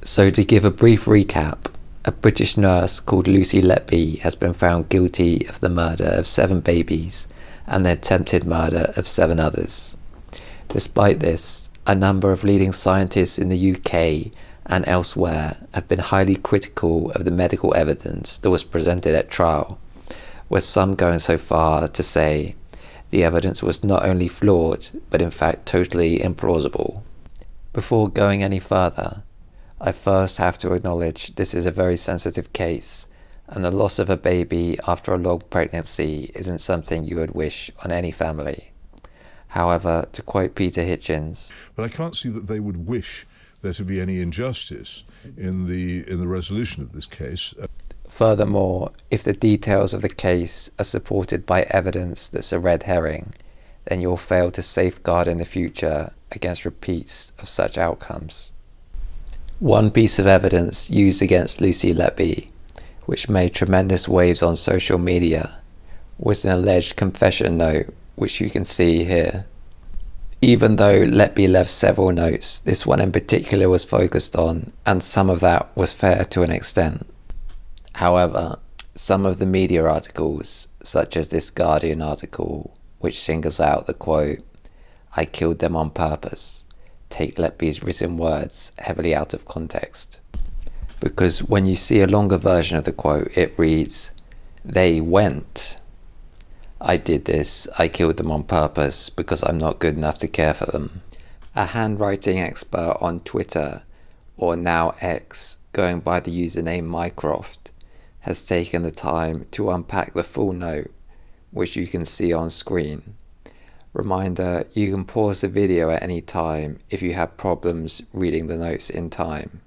So to give a brief recap, a British nurse called Lucy Letby has been found guilty of the murder of 7 babies and the attempted murder of 7 others. Despite this, a number of leading scientists in the UK and elsewhere have been highly critical of the medical evidence that was presented at trial, with some going so far to say the evidence was not only flawed, but in fact totally implausible. Before going any further, I first have to acknowledge this is a very sensitive case, and the loss of a baby after a long pregnancy isn't something you would wish on any family. However, to quote Peter Hitchens, but I can't see that they would wish there to be any injustice in the resolution of this case. Furthermore, if the details of the case are supported by evidence that's a red herring, then you'll fail to safeguard in the future against repeats of such outcomes. One piece of evidence used against Lucy Letby, which made tremendous waves on social media, was an alleged confession note, which you can see here. Even though Letby left several notes, this one in particular was focused on, and some of that was fair to an extent. However, some of the media articles, such as this Guardian article, which singles out the quote, "I killed them on purpose," take Letby's written words heavily out of context. Because when you see a longer version of the quote, it reads, "They went. I did this, I killed them on purpose because I'm not good enough to care for them." A handwriting expert on Twitter, or now X, going by the username Mycroft, has taken the time to unpack the full note, which you can see on screen. Reminder, you can pause the video at any time if you have problems reading the notes in time.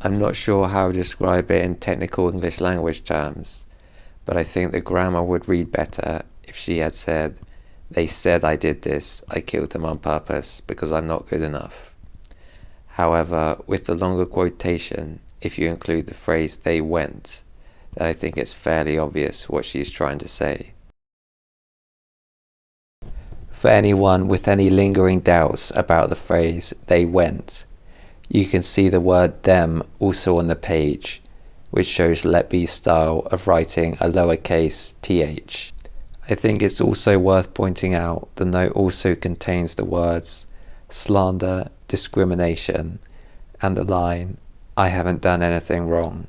I'm not sure how to describe it in technical English language terms, but I think the grammar would read better if she had said, "They said I did this, I killed them on purpose because I'm not good enough." However, with the longer quotation, if you include the phrase "they went," then I think it's fairly obvious what she's trying to say. For anyone with any lingering doubts about the phrase "they went," you can see the word "them" also on the page, which shows Letby's style of writing a lowercase th. I think it's also worth pointing out the note also contains the words slander, discrimination, and the line, "I haven't done anything wrong."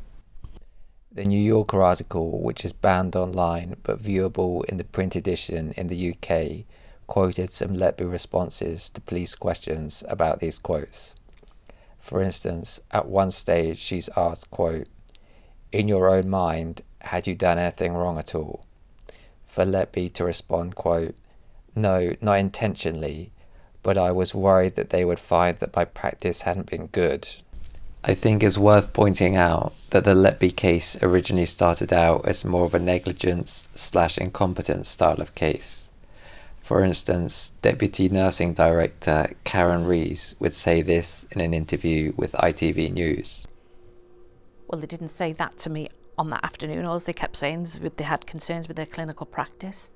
The New Yorker article, which is banned online but viewable in the print edition in the UK, quoted some Letby responses to police questions about these quotes. For instance, at one stage she's asked, quote, "In your own mind, had you done anything wrong at all?" For Letby to respond, quote, "No, not intentionally, but I was worried that they would find that my practice hadn't been good." I think it's worth pointing out that the Letby case originally started out as more of a negligence/incompetence style of case. For instance, Deputy Nursing Director Karen Rees would say this in an interview with ITV News. Well, they didn't say that to me on that afternoon. All they kept saying is they had concerns with their clinical practice.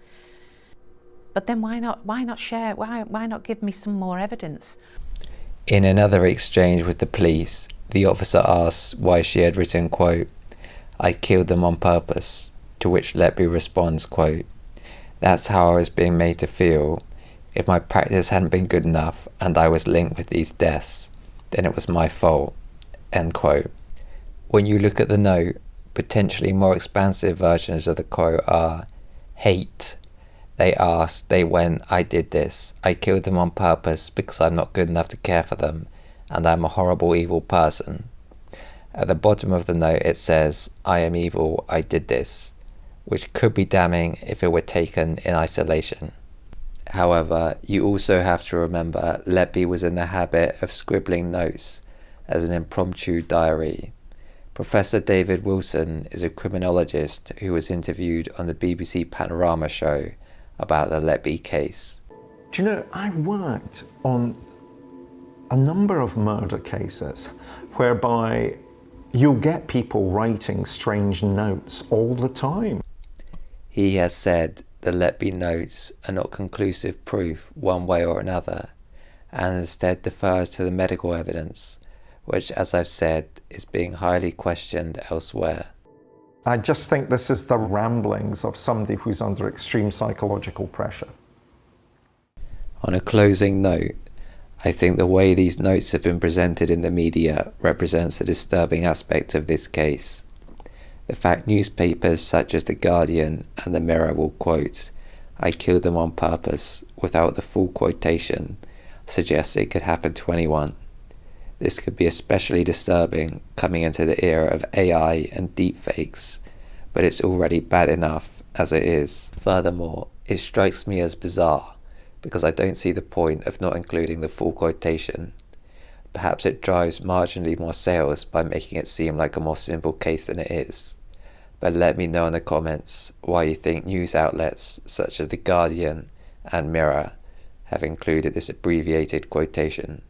But then why not share? Why not give me some more evidence? In another exchange with the police, the officer asks why she had written, quote, "I killed them on purpose," to which Letby responds, quote, "That's how I was being made to feel. If my practice hadn't been good enough and I was linked with these deaths, then it was my fault," end quote. When you look at the note, potentially more expansive versions of the quote are, "Hate. They asked, they went, I did this. I killed them on purpose because I'm not good enough to care for them, and I'm a horrible, evil person." At the bottom of the note it says, "I am evil, I did this," which could be damning if it were taken in isolation. However, you also have to remember Letby was in the habit of scribbling notes as an impromptu diary. Professor David Wilson is a criminologist who was interviewed on the BBC Panorama show about the Letby case. Do you know, I've worked on a number of murder cases whereby you'll get people writing strange notes all the time. He has said the Letby notes are not conclusive proof one way or another, and instead defers to the medical evidence, which, as I've said, is being highly questioned elsewhere. I just think this is the ramblings of somebody who's under extreme psychological pressure. On a closing note, I think the way these notes have been presented in the media represents a disturbing aspect of this case. The fact newspapers such as The Guardian and The Mirror will quote, "I killed them on purpose," without the full quotation, suggests it could happen to anyone. This could be especially disturbing coming into the era of AI and deepfakes, but it's already bad enough as it is. Furthermore, it strikes me as bizarre, because I don't see the point of not including the full quotation. Perhaps it drives marginally more sales by making it seem like a more simple case than it is. But let me know in the comments why you think news outlets such as The Guardian and Mirror have included this abbreviated quotation.